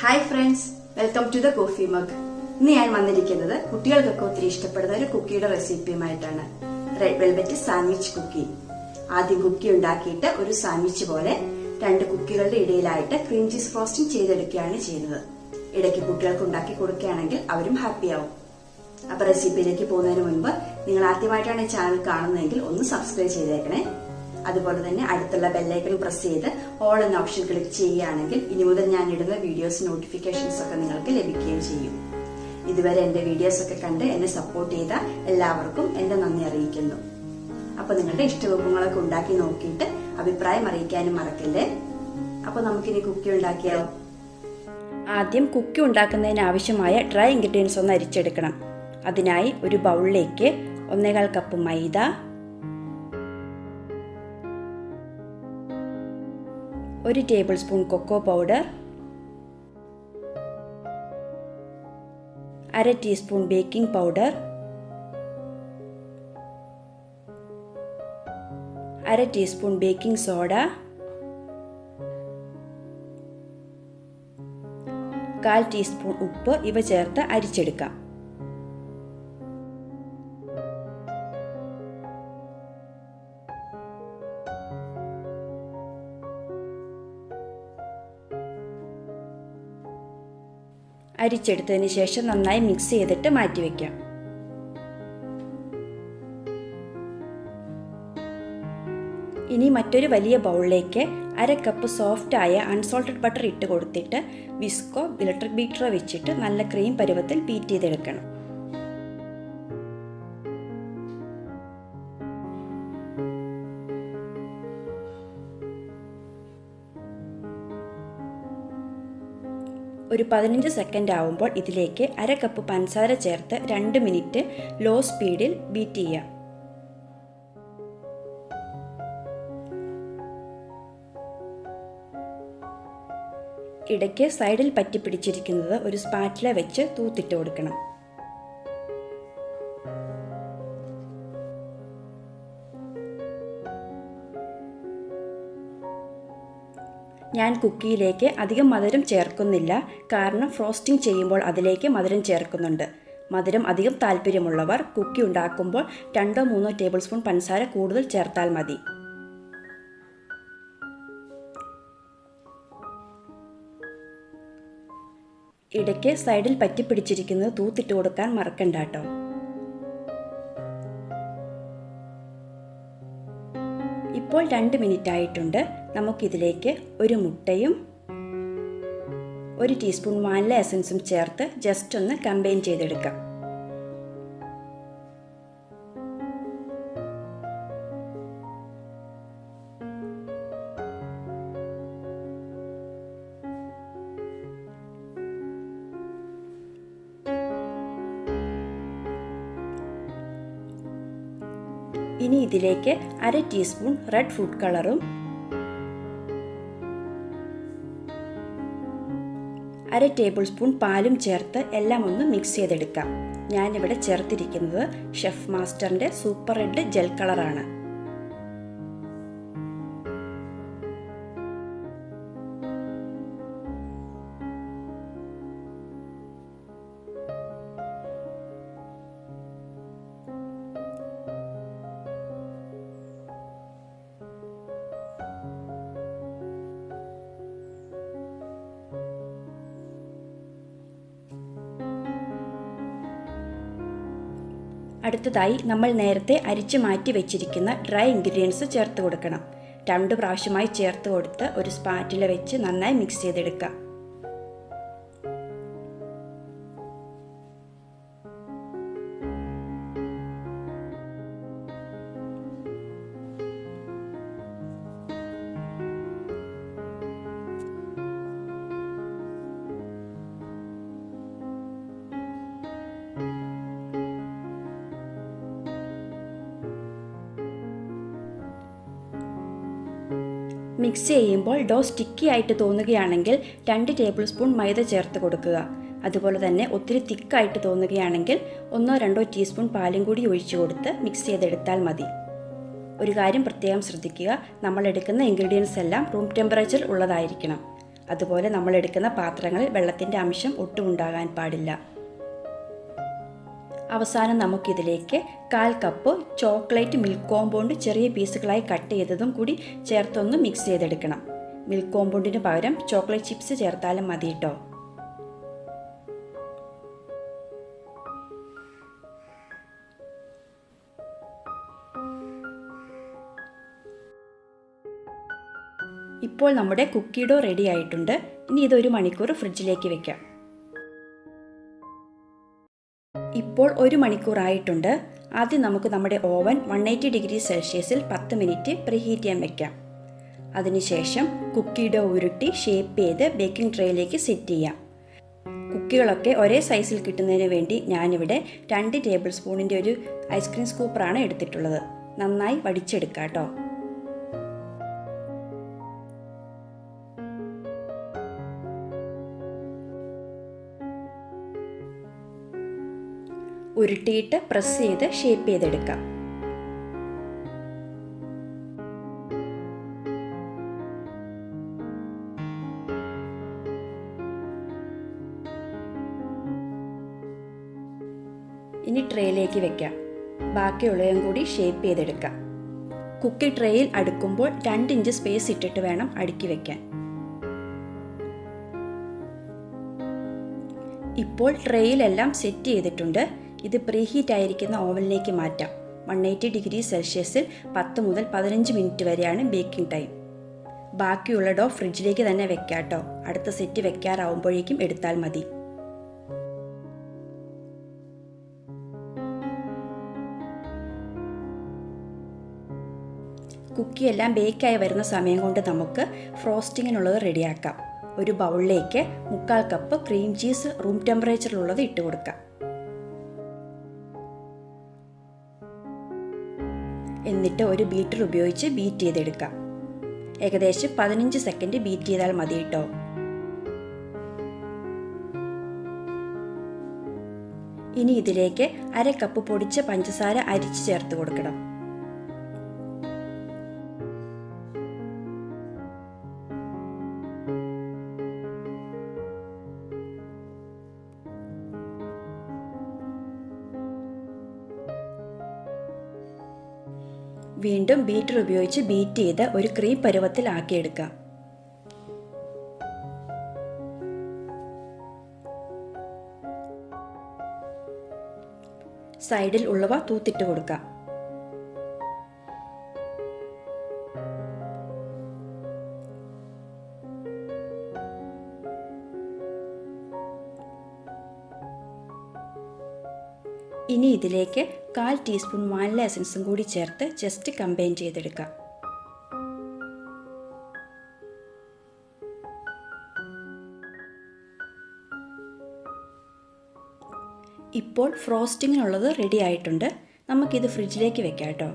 Hi friends, welcome to the coffee mug. ഇന്ന് ഞാൻ വന്നിരിക്കുന്നത് കുട്ടികൾക്കൊക്കെ ഒത്തിരി ഇഷ്ടപ്പെടുന്ന ഒരു കുക്കിയുടെ റെസിപ്പിയുമായിട്ടാണ്. Red velvet sandwich cookie. ആദ്യം കുക്കി ഉണ്ടാക്കിയിട്ട് ഒരു സാൻഡ്വിച്ച് പോലെ രണ്ട് കുക്കികളുടെ ഇടയിലായിട്ട് ക്രീം ചീസ് ഫ്രോസ്റ്റിംഗ് ചെയ്തെടുക്കുകയാണ് ചെയ്യുന്നത്. ഇടയ്ക്ക് കുട്ടികൾക്ക് ഉണ്ടാക്കി കൊടുക്കുകയാണെങ്കിൽ അവരും ഹാപ്പിയാവും. അപ്പൊ റെസിപ്പിയിലേക്ക് പോകുന്നതിന് മുൻപ് നിങ്ങൾ ആദ്യമായിട്ടാണ് ഈ ചാനൽ കാണുന്നതെങ്കിൽ ഒന്ന് സബ്സ്ക്രൈബ് ചെയ്തേക്കണേ. അതുപോലെ തന്നെ അടുത്തുള്ള ബെല്ലൈക്കൺ പ്രസ് ചെയ്ത് ഓൾ എന്ന ഓപ്ഷൻ ക്ലിക്ക് ചെയ്യുകയാണെങ്കിൽ ഇനി മുതൽ ഞാൻ ഇടുന്ന വീഡിയോസ് നോട്ടിഫിക്കേഷൻസ് ഒക്കെ നിങ്ങൾക്ക് ലഭിക്കുകയും ചെയ്യും. ഇതുവരെ എന്റെ വീഡിയോസ് ഒക്കെ കണ്ട് എന്നെ സപ്പോർട്ട് ചെയ്ത എല്ലാവർക്കും എന്റെ നന്ദി അറിയിക്കുന്നു. അപ്പൊ നിങ്ങളുടെ ഇഷ്ടവിഭവങ്ങളൊക്കെ ഉണ്ടാക്കി നോക്കിയിട്ട് അഭിപ്രായം അറിയിക്കാനും മറക്കല്ലേ. അപ്പൊ നമുക്കിനി കുക്കി ഉണ്ടാക്കിയാലോ. ആദ്യം കുക്കി ഉണ്ടാക്കുന്നതിന് ആവശ്യമായ ഡ്രൈ ഇൻഗ്രീഡിയൻസ് ഒന്ന് അരിച്ചെടുക്കണം. അതിനായി ഒരു ബൗളിലേക്ക് 1.25 cup maida, 1 tablespoon cocoa powder, 1/2 teaspoon baking powder, 1/2 teaspoon baking soda, 1/4 teaspoon ഉപ്പ് ഇവ ചേർത്ത് അരിച്ചെടുക്കാം. അരിച്ചെടുത്തതിന് ശേഷം നന്നായി മിക്സ് ചെയ്തിട്ട് മാറ്റിവെക്കാം. ഇനി മറ്റൊരു വലിയ ബൗളിലേക്ക് 1/2 കപ്പ് സോഫ്റ്റായ അൺസോൾട്ടഡ് ബട്ടർ ഇട്ട് കൊടുത്തിട്ട് വിസ്കോ ഇലക്ട്രിക് ബീറ്ററോ വെച്ചിട്ട് നല്ല ക്രീം പരുവത്തിൽ ബീറ്റ് ചെയ്തെടുക്കണം. ഒരു 15 സെക്കൻഡ് ആവുമ്പോൾ ഇതിലേക്ക് 1/2 കപ്പ് പഞ്ചസാര ചേർത്ത് 2 മിനിറ്റ് ലോ സ്പീഡിൽ ബീറ്റ് ചെയ്യാം. ഇടയ്ക്ക് സൈഡിൽ പറ്റിപ്പിടിച്ചിരിക്കുന്നത് ഒരു സ്പാറ്റില വെച്ച് തൂത്തിട്ട് കൊടുക്കണം. ഞാൻ കുക്കിയിലേക്ക് അധികം മധുരം ചേർക്കുന്നില്ല, കാരണം ഫ്രോസ്റ്റിംഗ് ചെയ്യുമ്പോൾ അതിലേക്ക് മധുരം ചേർക്കുന്നുണ്ട്. മധുരം അധികം താല്പര്യമുള്ളവർ കുക്കി ഉണ്ടാക്കുമ്പോൾ 2-3 ടേബിൾ സ്പൂൺ പഞ്ചസാര കൂടുതൽ ചേർത്താൽ മതി. ഇടയ്ക്ക് സൈഡിൽ പറ്റിപ്പിടിച്ചിരിക്കുന്നത് തൂത്തിട്ട് കൊടുക്കാൻ മറക്കണ്ട കേട്ടോ. ഇപ്പോൾ 2 മിനിറ്റ് ആയിട്ടുണ്ട്. നമുക്കിതിലേക്ക് ഒരു മുട്ടയും 1 ടീസ്പൂൺ വാനില എസൻസും ചേർത്ത് ജസ്റ്റ് ഒന്ന് കമ്പൈൻ ചെയ്തെടുക്കാം. ഇനി ഇതിലേക്ക് 1/2 ടീസ്പൂൺ റെഡ് ഫുഡ് കളറും 1/2 ടേബിൾ സ്പൂൺ പാലും ചേർത്ത് എല്ലാം ഒന്ന് മിക്സ് ചെയ്തെടുക്കാം. ഞാനിവിടെ ചേർത്തിരിക്കുന്നത് ഷെഫ് മാസ്റ്ററിൻ്റെ സൂപ്പർ റെഡ് ജെൽ കളറാണ്. അടുത്തതായി നമ്മൾ നേരത്തെ അരിച്ചു മാറ്റി വെച്ചിരിക്കുന്ന ഡ്രൈ ഇൻഗ്രീഡിയൻസ് ചേർത്ത് കൊടുക്കണം. 2 പ്രാവശ്യമായി ചേർത്ത് കൊടുത്ത് ഒരു സ്പാറ്റില വെച്ച് നന്നായി മിക്സ് ചെയ്തെടുക്കാം. മിക്സ് ചെയ്യുമ്പോൾ ഡോ സ്റ്റിക്കി ആയിട്ട് തോന്നുകയാണെങ്കിൽ 2 ടേബിൾ സ്പൂൺ മൈദ ചേർത്ത് കൊടുക്കുക. അതുപോലെ തന്നെ ഒത്തിരി തിക്കായിട്ട് തോന്നുകയാണെങ്കിൽ 1-2 ടീസ്പൂൺ പാലും കൂടി ഒഴിച്ചു കൊടുത്ത് മിക്സ് ചെയ്തെടുത്താൽ മതി. ഒരു കാര്യം പ്രത്യേകം ശ്രദ്ധിക്കുക, നമ്മൾ എടുക്കുന്ന ഇൻഗ്രീഡിയൻസ് എല്ലാം റൂം ടെമ്പറേച്ചർ ഉള്ളതായിരിക്കണം. അതുപോലെ നമ്മൾ എടുക്കുന്ന പാത്രങ്ങളിൽ വെള്ളത്തിൻ്റെ അംശം ഒട്ടും ഉണ്ടാകാൻ പാടില്ല. അവസാനം നമുക്കിതിലേക്ക് 1/4 കപ്പ് ചോക്ലേറ്റ് മിൽക്ക് കോമ്പൗണ്ട് ചെറിയ പീസുകളായി കട്ട് ചെയ്തതും കൂടി ചേർത്തൊന്ന് മിക്സ് ചെയ്തെടുക്കണം. മിൽക്ക് കോമ്പൗണ്ടിന് പകരം ചോക്ലേറ്റ് ചിപ്സ് ചേർത്താലും മതി കേട്ടോ. ഇപ്പോൾ നമ്മുടെ കുക്കി ഡോ റെഡി ആയിട്ടുണ്ട്. ഇനി ഇത് 1 മണിക്കൂർ ഫ്രിഡ്ജിലേക്ക് വെക്കാം. ഇപ്പോൾ 1 മണിക്കൂർ ആയിട്ടുണ്ട്. ആദ്യം നമുക്ക് നമ്മുടെ ഓവൻ 180 ഡിഗ്രി സെൽഷ്യസിൽ 10 മിനിറ്റ് പ്രീഹീറ്റ് ചെയ്യാൻ വെക്കാം. അതിനുശേഷം കുക്കി ഡോ ഉരുട്ടി ഷേപ്പ് ചെയ്ത് ബേക്കിംഗ് ട്രേയിലേക്ക് സെറ്റ് ചെയ്യാം. കുക്കികളൊക്കെ ഒരേ സൈസിൽ കിട്ടുന്നതിന് വേണ്ടി ഞാനിവിടെ 2 ടേബിൾ സ്പൂണിൻ്റെ ഒരു ഐസ്ക്രീം സ്കൂപ്പറാണ് എടുത്തിട്ടുള്ളത്. നന്നായി വടിച്ചെടുക്കാം കേട്ടോ. ഉരുട്ടിയിട്ട് പ്രസ് ചെയ്ത് ഷേപ്പ് ചെയ്തെടുക്കാം. ഇനി ട്രേയിലേക്ക് വെക്കാം. ബാക്കിയുള്ളതും കൂടി ഷേപ്പ് ചെയ്തെടുക്കാം. കുക്കി ട്രേയിൽ അടുക്കുമ്പോൾ 2 ഇഞ്ച് സ്പേസ് ഇട്ടിട്ട് വേണം അടുക്കി വെക്കാൻ. ഇപ്പോൾ ട്രേയിലെല്ലാം സെറ്റ് ചെയ്തിട്ടുണ്ട്. ഇത് പ്രീഹീറ്റ് ആയിരിക്കുന്ന ഓവനിലേക്ക് മാറ്റാം. 180 ഡിഗ്രി സെൽഷ്യസിൽ 10 മുതൽ 15 മിനിറ്റ് വരെയാണ് ബേക്കിംഗ് ടൈം. ബാക്കിയുള്ള ഡോ ഫ്രിഡ്ജിലേക്ക് തന്നെ വെക്കാം കേട്ടോ. അടുത്ത സെറ്റ് വെക്കാറാവുമ്പോഴേക്കും എടുത്താൽ മതി. കുക്കിയെല്ലാം ബേക്കായി വരുന്ന സമയം കൊണ്ട് നമുക്ക് ഫ്രോസ്റ്റിങ്ങിനുള്ളത് റെഡിയാക്കാം. ഒരു ബൗളിലേക്ക് 1/4 കപ്പ് ക്രീം ചീസ് റൂം ടെമ്പറേച്ചറിലുള്ളത് ഇട്ട് കൊടുക്കാം. എന്നിട്ട് ഒരു ബീറ്റർ ഉപയോഗിച്ച് ബീറ്റ് ചെയ്തെടുക്കാം. ഏകദേശം 15 സെക്കൻഡ് ബീറ്റ് ചെയ്താൽ മതി കേട്ടോ. ഇനി ഇതിലേക്ക് 1/2 കപ്പ് പൊടിച്ച പഞ്ചസാര അരിച്ച് ചേർത്ത് കൊടുക്കണം. വീണ്ടും ബീറ്റർ ഉപയോഗിച്ച് ബീറ്റ് ചെയ്ത് ഒരു ക്രീം പരുവത്തിൽ ആക്കിയെടുക്കാം. സൈഡിൽ ഉള്ളവ തൂത്തിട്ട് കൊടുക്കാം. ഇനി ഇതിലേക്ക് 1/4 ടീസ്പൂൺ വാനില എസൻസും കൂടി ചേർത്ത് ജസ്റ്റ് കമ്പൈൻ ചെയ്തെടുക്കാം. ഇപ്പോൾ ഫ്രോസ്റ്റിങ്ങിനുള്ളത് റെഡി ആയിട്ടുണ്ട്. നമുക്കിത് ഫ്രിഡ്ജിലേക്ക് വെക്കാം കേട്ടോ.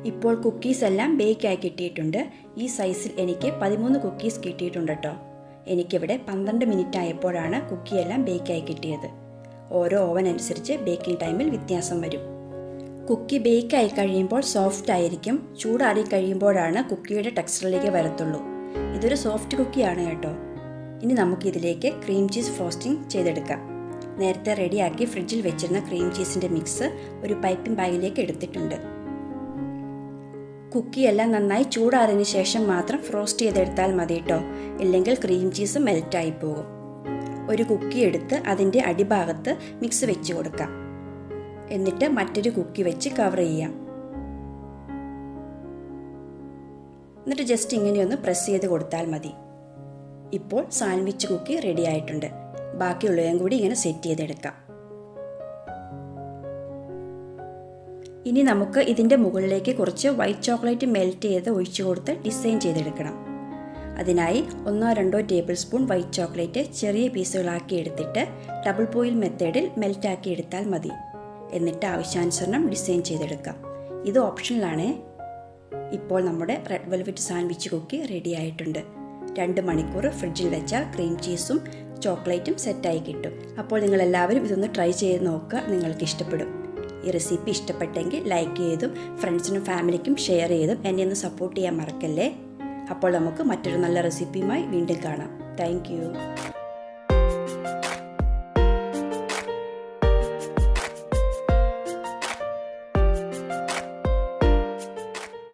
ഇപ്പോൾ കുക്കീസ് എല്ലാം ബേക്കായി കിട്ടിയിട്ടുണ്ട്. ഈ സൈസിൽ എനിക്ക് 13 കുക്കീസ് കിട്ടിയിട്ടുണ്ട് കേട്ടോ. എനിക്കിവിടെ 12 മിനിറ്റ് ആയപ്പോഴാണ് കുക്കിയെല്ലാം ബേക്കായി കിട്ടിയത്. ഓരോ ഓവൻ അനുസരിച്ച് ബേക്കിംഗ് ടൈമിൽ വ്യത്യാസം വരും. കുക്കി ബേക്കായി കഴിയുമ്പോൾ സോഫ്റ്റ് ആയിരിക്കും. ചൂടാറി കഴിയുമ്പോഴാണ് കുക്കിയുടെ ടെക്സ്ചറിലേക്ക് വരത്തുള്ളൂ. ഇതൊരു സോഫ്റ്റ് കുക്കിയാണ് കേട്ടോ. ഇനി നമുക്കിതിലേക്ക് ക്രീം ചീസ് ഫ്രോസ്റ്റിംഗ് ചെയ്തെടുക്കാം. നേരത്തെ റെഡിയാക്കി ഫ്രിഡ്ജിൽ വെച്ചിരുന്ന ക്രീം ചീസിൻ്റെ മിക്സ് ഒരു പൈപ്പിംഗ് ബാഗിലേക്ക് എടുത്തിട്ടുണ്ട്. കുക്കിയെല്ലാം നന്നായി ചൂടാറിന് ശേഷം മാത്രം ഫ്രോസ്റ്റ് ചെയ്തെടുത്താൽ മതി കേട്ടോ. ഇല്ലെങ്കിൽ ക്രീം ചീസ് മെൽറ്റായി പോകും. ഒരു കുക്കി എടുത്ത് അതിൻ്റെ അടിഭാഗത്ത് മിക്സ് വെച്ച് കൊടുക്കാം. എന്നിട്ട് മറ്റൊരു കുക്കി വെച്ച് കവർ ചെയ്യാം. എന്നിട്ട് ജസ്റ്റ് ഇങ്ങനെയൊന്ന് പ്രസ് ചെയ്ത് കൊടുത്താൽ മതി. ഇപ്പോൾ സാൻഡ്വിച്ച് കുക്കി റെഡി ആയിട്ടുണ്ട്. ബാക്കിയുള്ളതും കൂടി ഇങ്ങനെ സെറ്റ് ചെയ്തെടുക്കാം. ഇനി നമുക്ക് ഇതിൻ്റെ മുകളിലേക്ക് കുറച്ച് വൈറ്റ് ചോക്ലേറ്റ് മെൽറ്റ് ചെയ്ത് ഒഴിച്ചു കൊടുത്ത് ഡിസൈൻ ചെയ്തെടുക്കണം. അതിനായി 1-2 ടേബിൾ സ്പൂൺ വൈറ്റ് ചോക്ലേറ്റ് ചെറിയ പീസുകളാക്കി എടുത്തിട്ട് ഡബിൾ ബോയിൽ മെത്തേഡിൽ മെൽറ്റാക്കി എടുത്താൽ മതി. എന്നിട്ട് ആവശ്യാനുസരണം ഡിസൈൻ ചെയ്തെടുക്കാം. ഇത് ഓപ്ഷണലാണ്. ഇപ്പോൾ നമ്മുടെ red velvet sandwich cookie ready ആയിട്ടുണ്ട്. 2 മണിക്കൂർ ഫ്രിഡ്ജിൽ വെച്ചാൽ ക്രീം ചീസും ചോക്ലേറ്റും സെറ്റായി കിട്ടും. അപ്പോൾ നിങ്ങളെല്ലാവരും ഇതൊന്ന് ട്രൈ ചെയ്ത് നോക്കുക, നിങ്ങൾക്ക് ഇഷ്ടപ്പെടും. ഈ റെസിപ്പി ഇഷ്ടപ്പെട്ടെങ്കിൽ ലൈക്ക് ചെയ്തും ഫ്രണ്ട്സിനും ഫാമിലിക്കും ഷെയർ ചെയ്തും എന്നെ ഒന്ന് സപ്പോർട്ട് ചെയ്യാൻ മറക്കല്ലേ. അപ്പോൾ നമുക്ക് മറ്റൊരു നല്ല റെസിപ്പിയുമായി വീണ്ടും കാണാം. Thank you.